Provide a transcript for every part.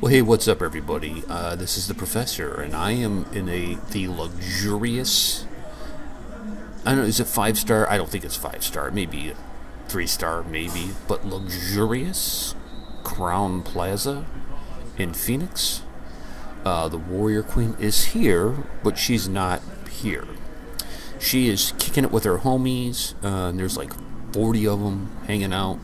Well, hey, what's up, everybody? This is the professor, and I am in the luxurious. I don't know. Is it 5 star? I don't think it's 5 star. Maybe 3 star, maybe, but luxurious Crown Plaza in Phoenix. The Warrior Queen is here, but she's not here. She is kicking it with her homies. And there's like 40 of them hanging out.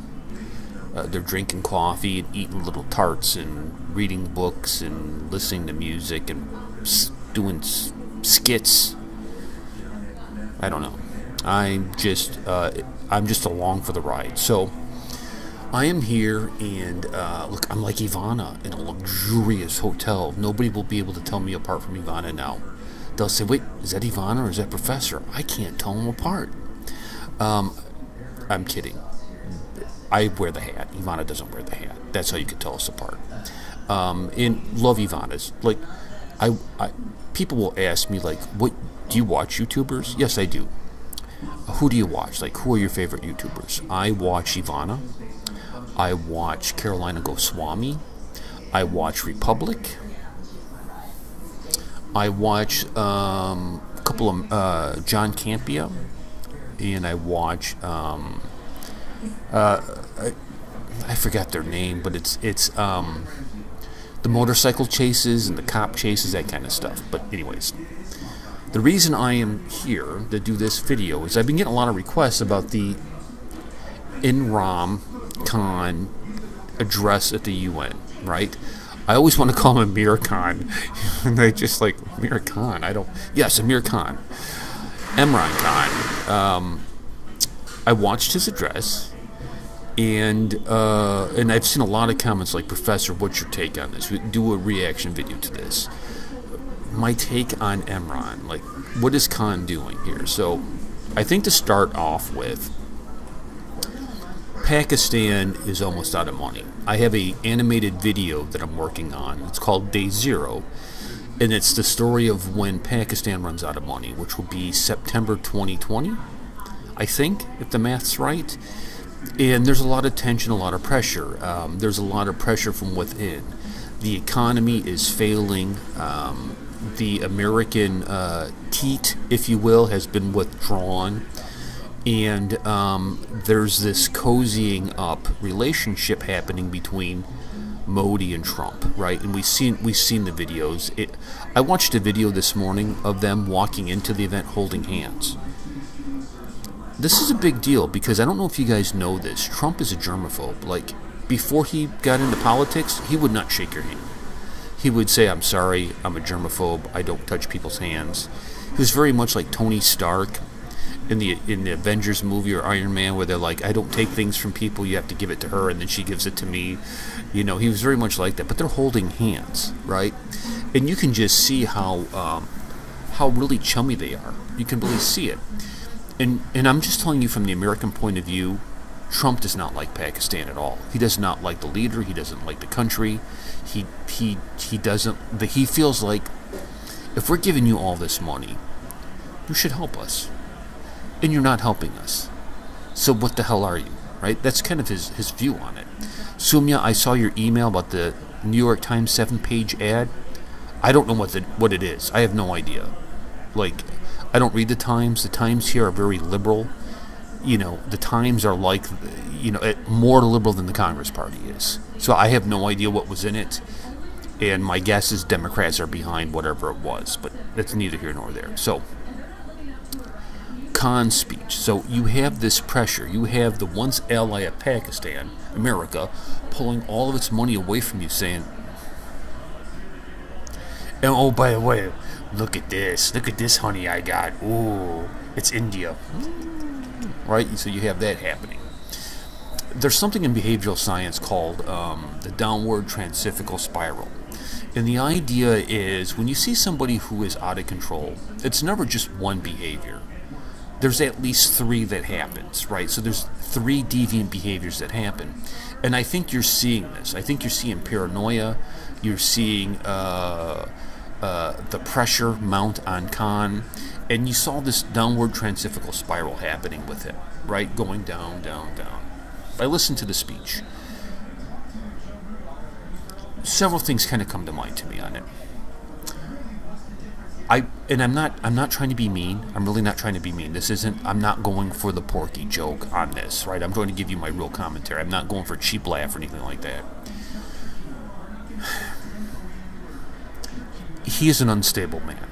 They're drinking coffee and eating little tarts and reading books and listening to music and doing skits. I don't know. I'm just along for the ride. So I am here, and look, I'm like Ivana in a luxurious hotel. Nobody will be able to tell me apart from Ivana now. They'll say, "Wait, is that Ivana or is that Professor?" I can't tell them apart. I'm kidding. I wear the hat. Ivana doesn't wear the hat. That's how you could tell us apart. And love Ivana's. Like, people will ask me, like, "What do you watch YouTubers?" Yes, I do. Who do you watch? Like, who are your favorite YouTubers? I watch Ivana. I watch Carolina Goswami. I watch Republic. I watch a couple of John Campia, and I watch. I forgot their name, but it's the motorcycle chases and the cop chases, that kind of stuff. But anyways, the reason I am here to do this video is I've been getting a lot of requests about the Imran Khan address at the UN, right? I always want to call him Amir Khan, and they just like, Amir Khan. Yes, Amir Khan, Imran Khan. I watched his address, and I've seen a lot of comments like, "Professor, what's your take on this? We do a reaction video to this." My take on Imran, like, what is Khan doing here? So, I think to start off with, Pakistan is almost out of money. I have an animated video that I'm working on. It's called Day Zero, and it's the story of when Pakistan runs out of money, which will be September 2020. I think, if the math's right. And there's a lot of tension, a lot of pressure. There's a lot of pressure from within. The economy is failing. The American teat, if you will, has been withdrawn. And there's this cozying up relationship happening between Modi and Trump, right? And we've seen the videos. I watched a video this morning of them walking into the event holding hands. This is a big deal because I don't know if you guys know this. Trump is a germaphobe. Like, before he got into politics, he would not shake your hand. He would say, "I'm sorry, I'm a germaphobe. I don't touch people's hands." He was very much like Tony Stark in the Avengers movie or Iron Man, where they're like, "I don't take things from people. You have to give it to her, and then she gives it to me." You know, he was very much like that. But they're holding hands, right? And you can just see how really chummy they are. You can really see it. And I'm just telling you from the American point of view, Trump does not like Pakistan at all. He does not like the leader. He doesn't like the country. He doesn't. He feels like, if we're giving you all this money, you should help us, and you're not helping us. So what the hell are you, right? That's kind of his view on it. Sumya, I saw your email about the New York Times 7-page ad. I don't know what it is. I have no idea. Like, I don't read the Times. The Times here are very liberal. You know, the Times are like, you know, more liberal than the Congress Party is. So I have no idea what was in it. And my guess is Democrats are behind whatever it was. But that's neither here nor there. So, Khan's speech. So you have this pressure. You have the once ally of Pakistan, America, pulling all of its money away from you, saying, "And oh, by the way, look at this honey I got. Ooh, it's India." Right? So you have that happening. There's something in behavioral science called the downward transifical spiral. And the idea is, when you see somebody who is out of control, it's never just one behavior. There's at least 3 that happens, right? So there's 3 deviant behaviors that happen. And I think you're seeing this. I think you're seeing paranoia. You're seeing the pressure mount on Khan, and you saw this downward transifical spiral happening with him, right? Going down, down, down. I listened to the speech. several things kind of come to mind to me on it. I'm not trying to be mean. I'm really not trying to be mean. I'm not going for the Porky joke on this, right? I'm going to give you my real commentary. I'm not going for a cheap laugh or anything like that. He is an unstable man.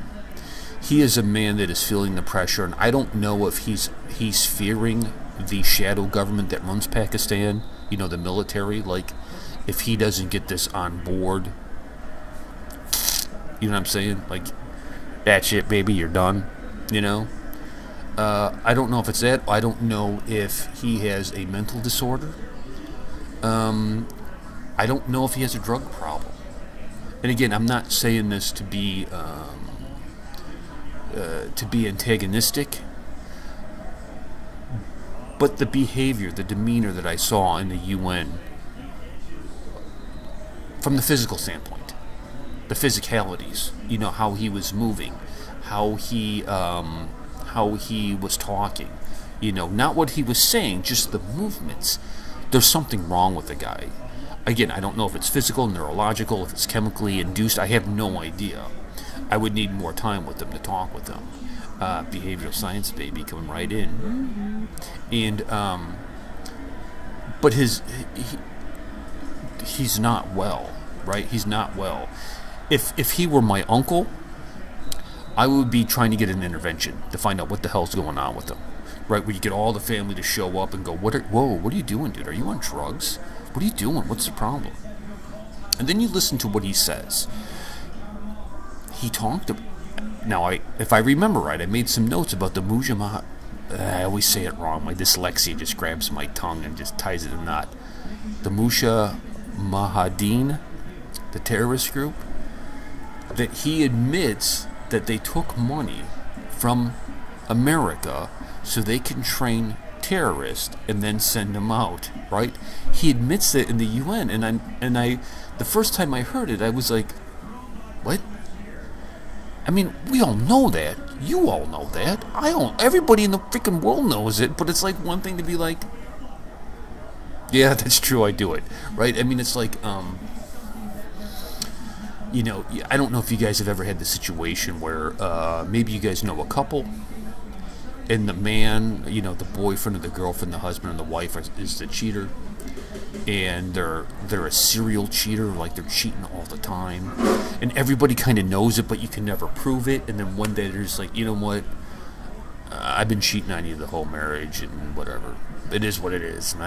He is a man that is feeling the pressure, and I don't know if he's fearing the shadow government that runs Pakistan, the military. Like, if he doesn't get this on board, you know what I'm saying? Like, that's it, baby, you're done, I don't know if it's that. I don't know if he has a mental disorder. I don't know if he has a drug problem. And again, I'm not saying this to be antagonistic, but the behavior, the demeanor that I saw in the UN, from the physical standpoint, the physicalities, how he was moving, how he was talking, not what he was saying, just the movements. There's something wrong with the guy. Again, I don't know if it's physical, neurological, if it's chemically induced. I have no idea. I would need more time with him to talk with him. Behavioral science, baby, coming right in. And but he's not well, right? He's not well. If he were my uncle, I would be trying to get an intervention to find out what the hell's going on with him, right? Where you get all the family to show up and go, what are you doing, dude? Are you on drugs? What are you doing? What's the problem? And then you listen to what he says. He talked about, now, if I remember right, I made some notes about the Mujahideen. I always say it wrong. My dyslexia just grabs my tongue and just ties it in a knot. The Mujahideen, the terrorist group, that he admits that they took money from America so they can train terrorists and then send them out, right? He admits that in the UN, and I the first time I heard it, I was like, what? I mean, we all know that. You all know that. Everybody in the freaking world knows it, but it's like one thing to be like, yeah, that's true, I do it, right? I mean, it's like, I don't know if you guys have ever had the situation where maybe you guys know a couple, and the man, the boyfriend or the girlfriend, the husband or the wife is the cheater, and they're a serial cheater, like they're cheating all the time, and everybody kind of knows it, but you can never prove it. And then one day they're just like, you know what? I've been cheating on you the whole marriage, and whatever. It is what it is, and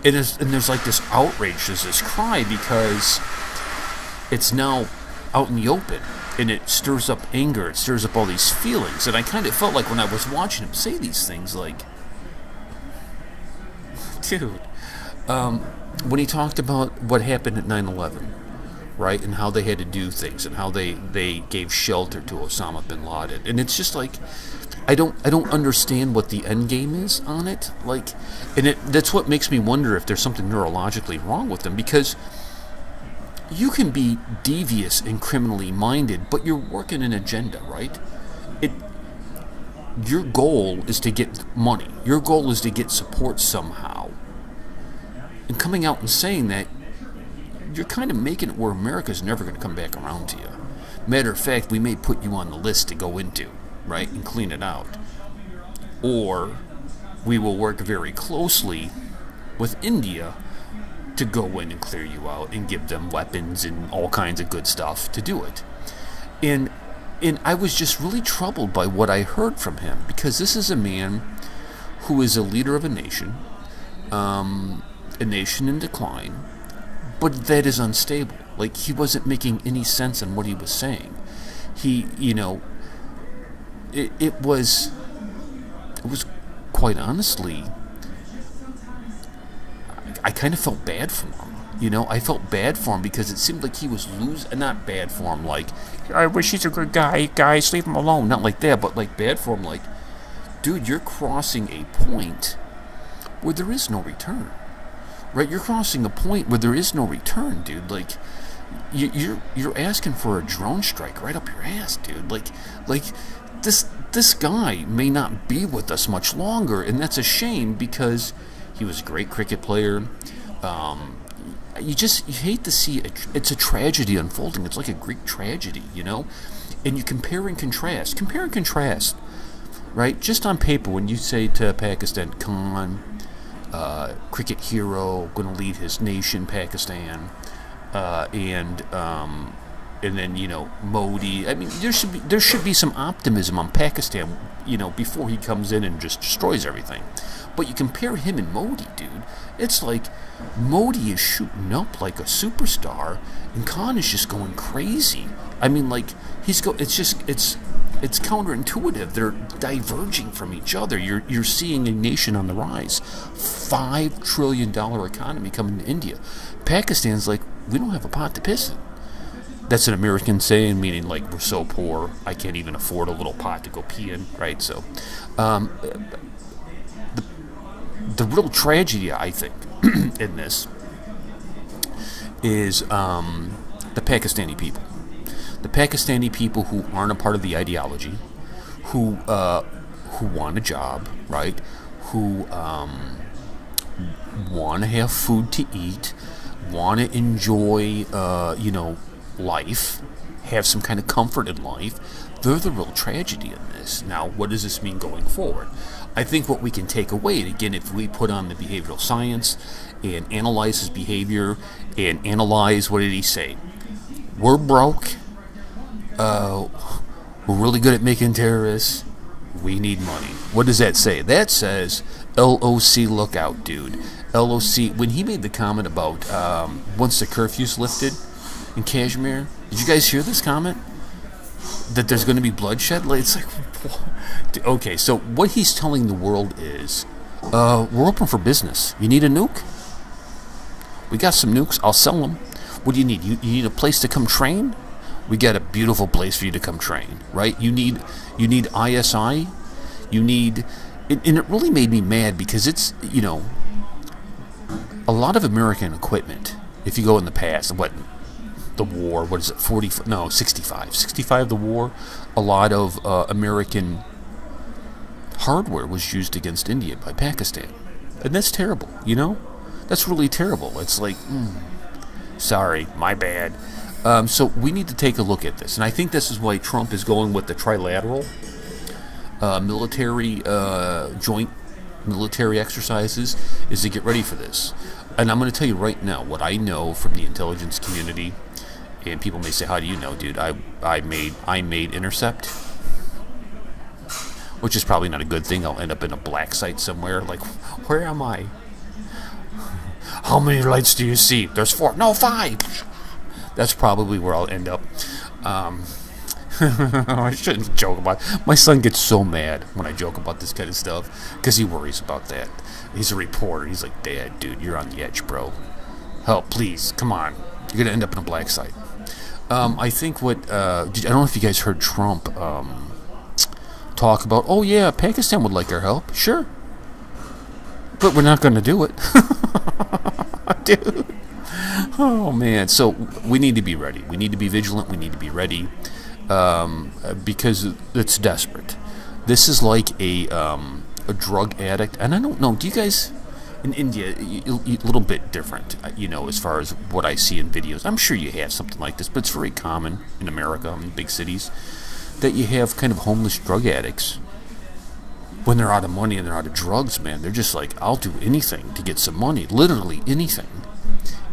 there's like this outrage, there's this cry because it's now out in the open, and it stirs up anger, it stirs up all these feelings, and I kind of felt like when I was watching him say these things, like, dude, when he talked about what happened at 9/11, right, and how they had to do things, and how they gave shelter to Osama bin Laden, and it's just like, I don't understand what the end game is on it, like, and that's what makes me wonder if there's something neurologically wrong with him, because you can be devious and criminally minded, but you're working an agenda, right? Your goal is to get money. Your goal is to get support somehow. And coming out and saying that, you're kind of making it where America's never going to come back around to you. Matter of fact, we may put you on the list to go into, right, and clean it out. Or we will work very closely with India to go in and clear you out and give them weapons and all kinds of good stuff to do it. And I was just really troubled by what I heard from him, because this is a man who is a leader of a nation in decline, but that is unstable. Like, he wasn't making any sense in what he was saying. It was quite honestly, I kind of felt bad for him. I felt bad for him because it seemed like he was not bad for him, like, I wish he's a good guy, guys, leave him alone. Not like that, but like bad for him, like, dude, you're crossing a point where there is no return. Right? You're crossing a point where there is no return, dude. Like, you're asking for a drone strike right up your ass, dude. Like this guy may not be with us much longer, and that's a shame because he was a great cricket player. you hate to see it. It's a tragedy unfolding. It's like a Greek tragedy, you know. And you compare and contrast, right? Just on paper, when you say to Pakistan, Khan, cricket hero, going to lead his nation, Pakistan, and then, you know, Modi. I mean, there should be some optimism on Pakistan, you know, before he comes in and just destroys everything. But you compare him and Modi, dude. It's like Modi is shooting up like a superstar, and Khan is just going crazy. I mean, like it's counterintuitive. They're diverging from each other. You're seeing a nation on the rise, $5 trillion economy coming to India. Pakistan's like, we don't have a pot to piss in. That's an American saying, meaning like we're so poor I can't even afford a little pot to go pee in, right? So, the real tragedy, I think, in this is the Pakistani people. The Pakistani people who aren't a part of the ideology, who want a job, right? Who want to have food to eat, want to enjoy, you know, life, have some kind of comfort in life. They're the real tragedy in this. Now, what does this mean going forward? I think what we can take away, and again, if we put on the behavioral science and analyze his behavior and analyze, what did he say? We're broke. We're really good at making terrorists. We need money. What does that say? That says, LOC, look out, dude. LOC, when he made the comment about once the curfew's lifted in Kashmir, did you guys hear this comment? That there's going to be bloodshed? It's like, okay, so what he's telling the world is, we're open for business. You need a nuke? We got some nukes. I'll sell them. What do you need? You need a place to come train? We got a beautiful place for you to come train, right? You need ISI. You need, and it really made me mad because it's, you know, a lot of American equipment. If you go in the past, the war, what is it, 65 the war, a lot of American hardware was used against India by Pakistan, and that's terrible, you know, that's really terrible. It's like, sorry, my bad. So we need to take a look at this, and I think this is why Trump is going with the trilateral military joint military exercises, is to get ready for this. And I'm going to tell you right now what I know from the intelligence community. And people may say, how do you know, dude? I made intercept, which is probably not a good thing. I'll end up in a black site somewhere. Like, where am I? How many lights do you see? There's 4. No, 5. That's probably where I'll end up. I shouldn't joke about it. My son gets so mad when I joke about this kind of stuff because he worries about that. He's a reporter. He's like, Dad, dude, you're on the edge, bro. Help, please. Come on. You're going to end up in a black site. I think what, I don't know if you guys heard Trump talk about, oh yeah, Pakistan would like our help. Sure. But we're not going to do it. Dude. Oh man. So we need to be ready. We need to be vigilant. We need to be ready because it's desperate. This is like a drug addict. And I don't know, do you guys... In India, a little bit different, you know, as far as what I see in videos. I'm sure you have something like this, but it's very common in America, in big cities, that you have kind of homeless drug addicts. When they're out of money and they're out of drugs, man, they're just like, I'll do anything to get some money, literally anything.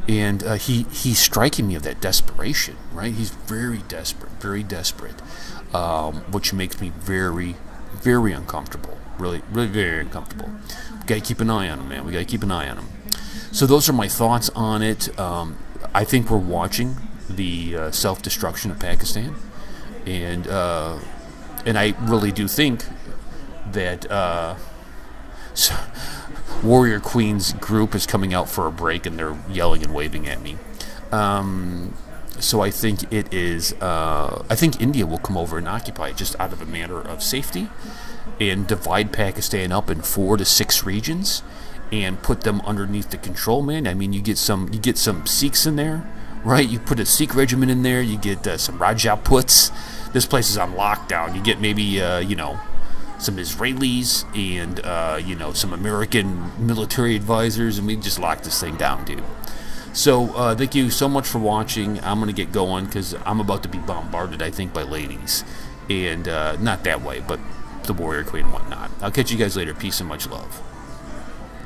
And he's striking me of that desperation, right? He's very desperate, which makes me very, very uncomfortable. Really, really very uncomfortable. We gotta keep an eye on him, man. We gotta keep an eye on him. So those are my thoughts on it. I think we're watching the self-destruction of Pakistan, and I really do think that Warrior Queen's group is coming out for a break, and they're yelling and waving at me. So I think it is. I think India will come over and occupy it just out of a matter of safety, and divide Pakistan up in 4 to 6 regions, and put them underneath the control, man. I mean, you get some Sikhs in there, right? You put a Sikh regiment in there. You get some Rajputs. This place is on lockdown. You get maybe you know, some Israelis and you know, some American military advisors, and we just lock this thing down, dude. So thank you so much for watching. I'm going to get going because I'm about to be bombarded, I think, by ladies. And not that way, but the Warrior Queen and whatnot. I'll catch you guys later. Peace and much love.